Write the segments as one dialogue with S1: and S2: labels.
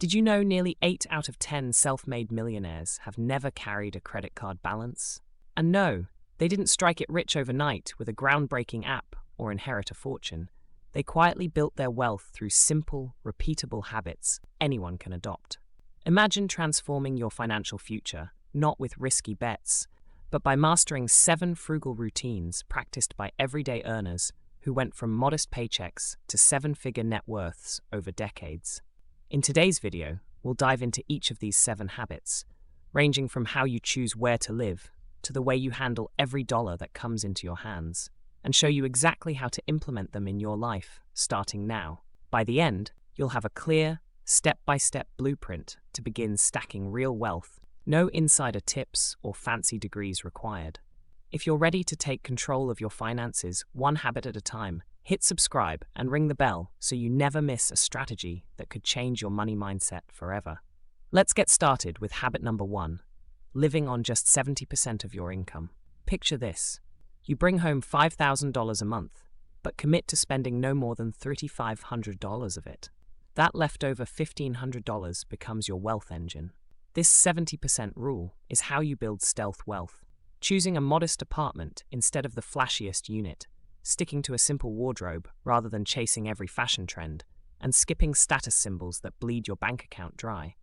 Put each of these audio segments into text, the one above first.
S1: Did you know nearly 8 out of 10 self-made millionaires have never carried a credit card balance? And no, they didn't strike it rich overnight with a groundbreaking app or inherit a fortune. They quietly built their wealth through simple, repeatable habits anyone can adopt. Imagine transforming your financial future, not with risky bets, but by mastering 7 frugal routines practiced by everyday earners who went from modest paychecks to 7-figure net worths over decades. In today's video, we'll dive into each of these 7 habits, ranging from how you choose where to live to the way you handle every dollar that comes into your hands, and show you exactly how to implement them in your life, starting now. By the end, you'll have a clear, step-by-step blueprint to begin stacking real wealth. No insider tips or fancy degrees required. If you're ready to take control of your finances one habit at a time, hit subscribe and ring the bell so you never miss a strategy that could change your money mindset forever. Let's get started with habit number 1, living on just 70% of your income. Picture this. You bring home $5,000 a month, but commit to spending no more than $3,500 of it. That leftover $1,500 becomes your wealth engine. This 70% rule is how you build stealth wealth, choosing a modest apartment instead of the flashiest unit, sticking to a simple wardrobe rather than chasing every fashion trend, and skipping status symbols that bleed your bank account dry.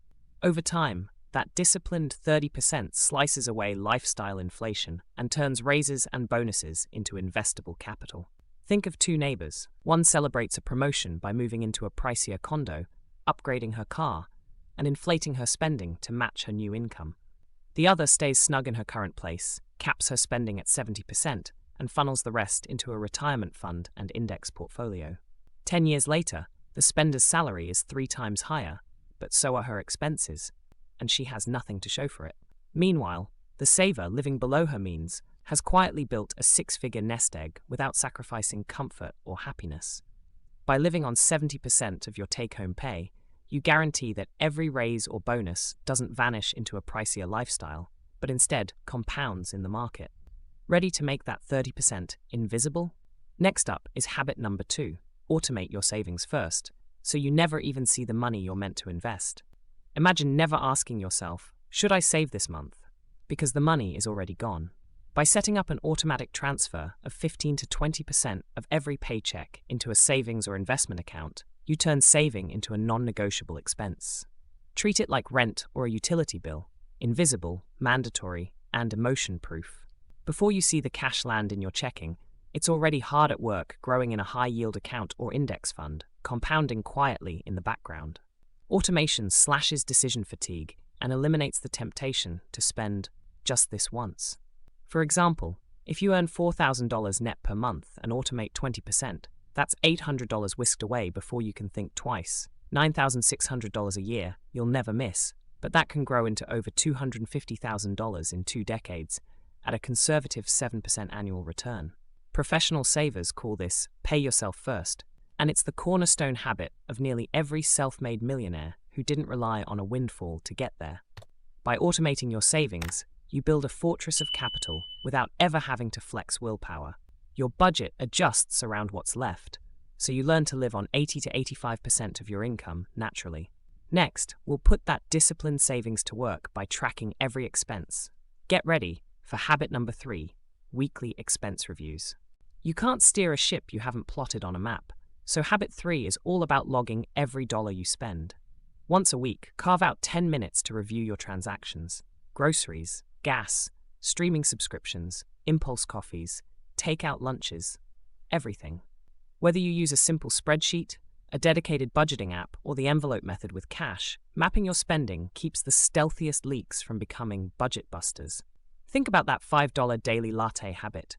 S1: Over time, that disciplined 30% slices away lifestyle inflation and turns raises and bonuses into investable capital. Think of 2 neighbors. One celebrates a promotion by moving into a pricier condo, upgrading her car, and inflating her spending to match her new income. The other stays snug in her current place, caps her spending at 70%, and funnels the rest into a retirement fund and index portfolio. 10 years later, the spender's salary is 3 times higher, but so are her expenses, and she has nothing to show for it. Meanwhile, the saver living below her means has quietly built a 6-figure nest egg without sacrificing comfort or happiness. By living on 70% of your take-home pay, you guarantee that every raise or bonus doesn't vanish into a pricier lifestyle, but instead compounds in the market. Ready to make that 30% invisible? Next up is habit number 2, automate your savings first, so you never even see the money you're meant to invest. Imagine never asking yourself, should I save this month? Because the money is already gone. By setting up an automatic transfer of 15 to 20% of every paycheck into a savings or investment account, you turn saving into a non-negotiable expense. Treat it like rent or a utility bill, invisible, mandatory, and emotion-proof. Before you see the cash land in your checking, it's already hard at work growing in a high-yield account or index fund, compounding quietly in the background. Automation slashes decision fatigue and eliminates the temptation to spend just this once. For example, if you earn $4,000 net per month and automate 20%, that's $800 whisked away before you can think twice. $9,600 a year you'll never miss, but that can grow into over $250,000 in 2 decades at a conservative 7% annual return. Professional savers call this pay yourself first, and it's the cornerstone habit of nearly every self-made millionaire who didn't rely on a windfall to get there. By automating your savings, you build a fortress of capital without ever having to flex willpower. Your budget adjusts around what's left, so you learn to live on 80 to 85% of your income naturally. Next, we'll put that disciplined savings to work by tracking every expense. Get ready for habit number 3, weekly expense reviews. You can't steer a ship you haven't plotted on a map, so habit 3 is all about logging every dollar you spend. Once a week, carve out 10 minutes to review your transactions. Groceries, gas, streaming subscriptions, impulse coffees, takeout lunches, everything. Whether you use a simple spreadsheet, a dedicated budgeting app, or the envelope method with cash, mapping your spending keeps the stealthiest leaks from becoming budget busters. Think about that $5 daily latte habit.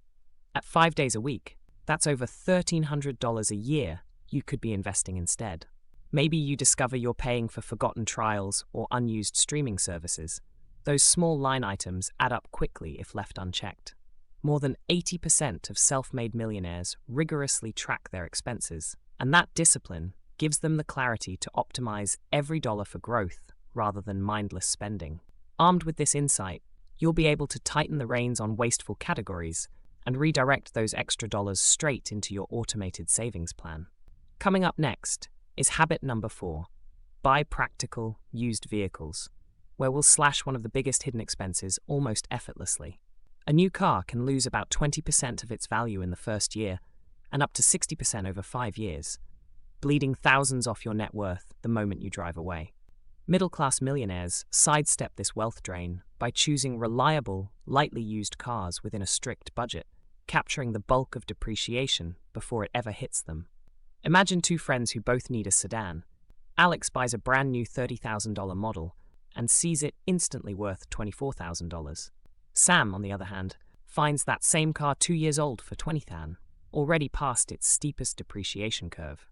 S1: At 5 days a week, that's over $1,300 a year you could be investing instead. Maybe you discover you're paying for forgotten trials or unused streaming services. Those small line items add up quickly if left unchecked. More than 80% of self-made millionaires rigorously track their expenses, and that discipline gives them the clarity to optimize every dollar for growth rather than mindless spending. Armed with this insight, you'll be able to tighten the reins on wasteful categories and redirect those extra dollars straight into your automated savings plan. Coming up next is habit number 4, Buy practical, used vehicles, where we'll slash one of the biggest hidden expenses almost effortlessly. A new car can lose about 20% of its value in the first year and up to 60% over 5 years, bleeding thousands off your net worth the moment you drive away. Middle-class millionaires sidestep this wealth drain by choosing reliable, lightly used cars within a strict budget, capturing the bulk of depreciation before it ever hits them. Imagine two friends who both need a sedan. Alex buys a brand new $30,000 model and sees it instantly worth $24,000. Sam, on the other hand, finds that same car 2 years old for $20,000, already past its steepest depreciation curve.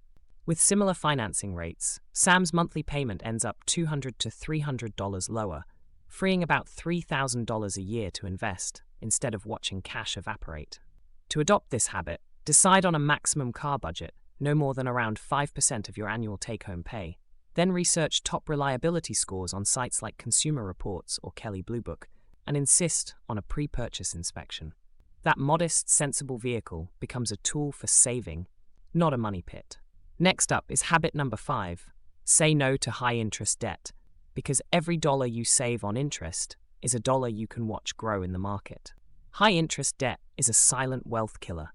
S1: With similar financing rates, Sam's monthly payment ends up $200 to $300 lower, freeing about $3,000 a year to invest instead of watching cash evaporate. To adopt this habit, decide on a maximum car budget, no more than around 5% of your annual take-home pay. Then research top reliability scores on sites like Consumer Reports or Kelley Blue Book, and insist on a pre-purchase inspection. That modest, sensible vehicle becomes a tool for saving, not a money pit. Next up is habit number 5. Say no to high-interest debt, because every dollar you save on interest is a dollar you can watch grow in the market. High-interest debt is a silent wealth killer.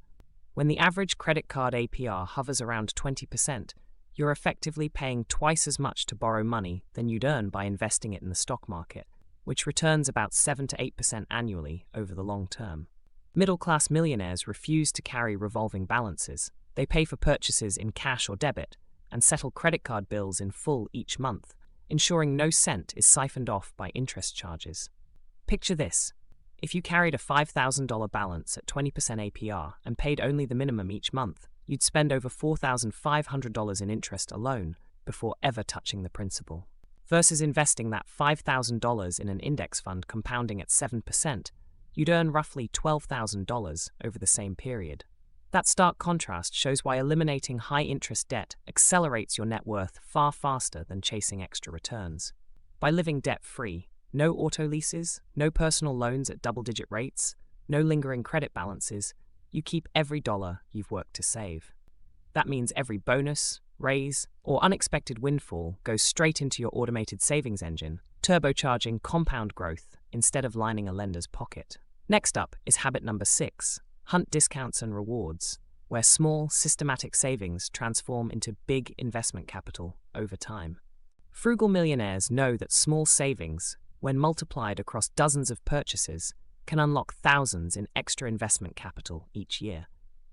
S1: When the average credit card APR hovers around 20%, you're effectively paying twice as much to borrow money than you'd earn by investing it in the stock market, which returns about 7 to 8% annually over the long term. Middle-class millionaires refuse to carry revolving balances. They pay for purchases in cash or debit and settle credit card bills in full each month, ensuring no cent is siphoned off by interest charges. Picture this. If you carried a $5,000 balance at 20% APR and paid only the minimum each month, you'd spend over $4,500 in interest alone before ever touching the principal. Versus investing that $5,000 in an index fund compounding at 7%, you'd earn roughly $12,000 over the same period. That stark contrast shows why eliminating high-interest debt accelerates your net worth far faster than chasing extra returns. By living debt-free, no auto leases, no personal loans at double-digit rates, no lingering credit balances, you keep every dollar you've worked to save. That means every bonus, raise, or unexpected windfall goes straight into your automated savings engine, turbocharging compound growth instead of lining a lender's pocket. Next up is habit number 6, hunt discounts and rewards, where small, systematic savings transform into big investment capital over time. Frugal millionaires know that small savings, when multiplied across dozens of purchases, can unlock thousands in extra investment capital each year.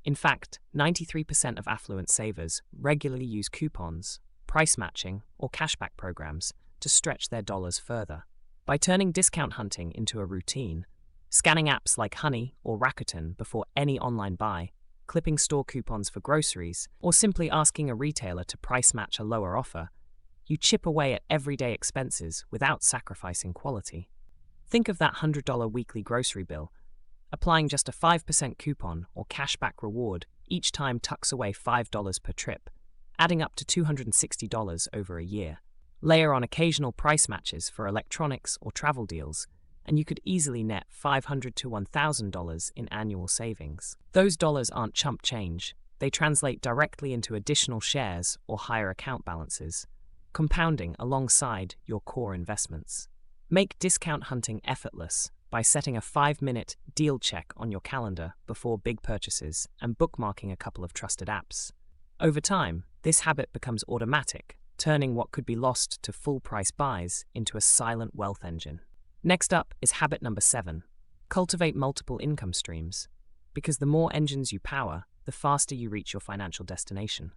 S1: In fact, 93% of affluent savers regularly use coupons, price matching, or cashback programs to stretch their dollars further. By turning discount hunting into a routine, scanning apps like Honey or Rakuten before any online buy, clipping store coupons for groceries, or simply asking a retailer to price match a lower offer, you chip away at everyday expenses without sacrificing quality. Think of that $100 weekly grocery bill. Applying just a 5% coupon or cashback reward each time tucks away $5 per trip, adding up to $260 over a year. Layer on occasional price matches for electronics or travel deals, and you could easily net $500 to $1,000 in annual savings. Those dollars aren't chump change. They translate directly into additional shares or higher account balances, compounding alongside your core investments. Make discount hunting effortless by setting a 5-minute deal check on your calendar before big purchases and bookmarking a couple of trusted apps. Over time, this habit becomes automatic, turning what could be lost to full-price buys into a silent wealth engine. Next up is habit number 7. Cultivate multiple income streams, because the more engines you power, the faster you reach your financial destination.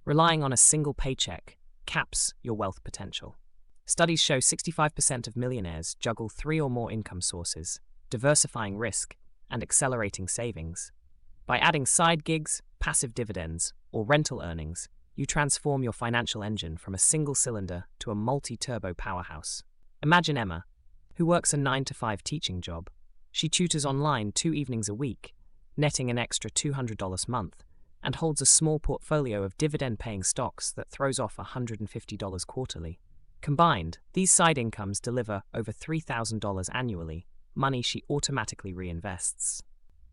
S1: Relying on a single paycheck caps your wealth potential. Studies show 65% of millionaires juggle 3 or more income sources, diversifying risk and accelerating savings. By adding side gigs, passive dividends, or rental earnings, you transform your financial engine from a single cylinder to a multi-turbo powerhouse. Imagine Emma, who works a 9-to-5 teaching job. She tutors online 2 evenings a week, netting an extra $200 a month, and holds a small portfolio of dividend-paying stocks that throws off $150 quarterly. Combined, these side incomes deliver over $3,000 annually, money she automatically reinvests.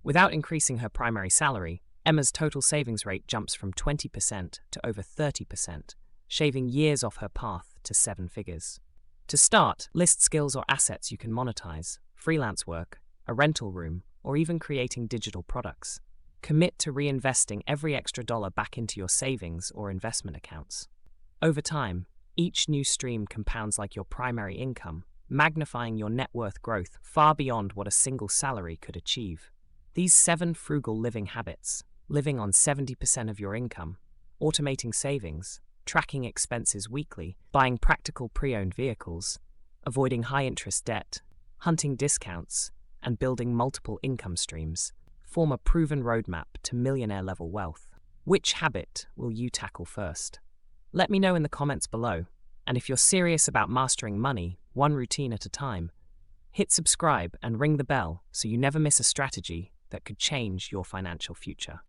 S1: Without increasing her primary salary, Emma's total savings rate jumps from 20% to over 30%, shaving years off her path to 7 figures. To start, list skills or assets you can monetize: freelance work, a rental room, or even creating digital products. Commit to reinvesting every extra dollar back into your savings or investment accounts. Over time, each new stream compounds like your primary income, magnifying your net worth growth far beyond what a single salary could achieve. These 7 frugal living habits: living on 70% of your income, automating savings, tracking expenses weekly, buying practical pre-owned vehicles, avoiding high-interest debt, hunting discounts, and building multiple income streams, form a proven roadmap to millionaire-level wealth. Which habit will you tackle first? Let me know in the comments below. And if you're serious about mastering money, one routine at a time, hit subscribe and ring the bell so you never miss a strategy that could change your financial future.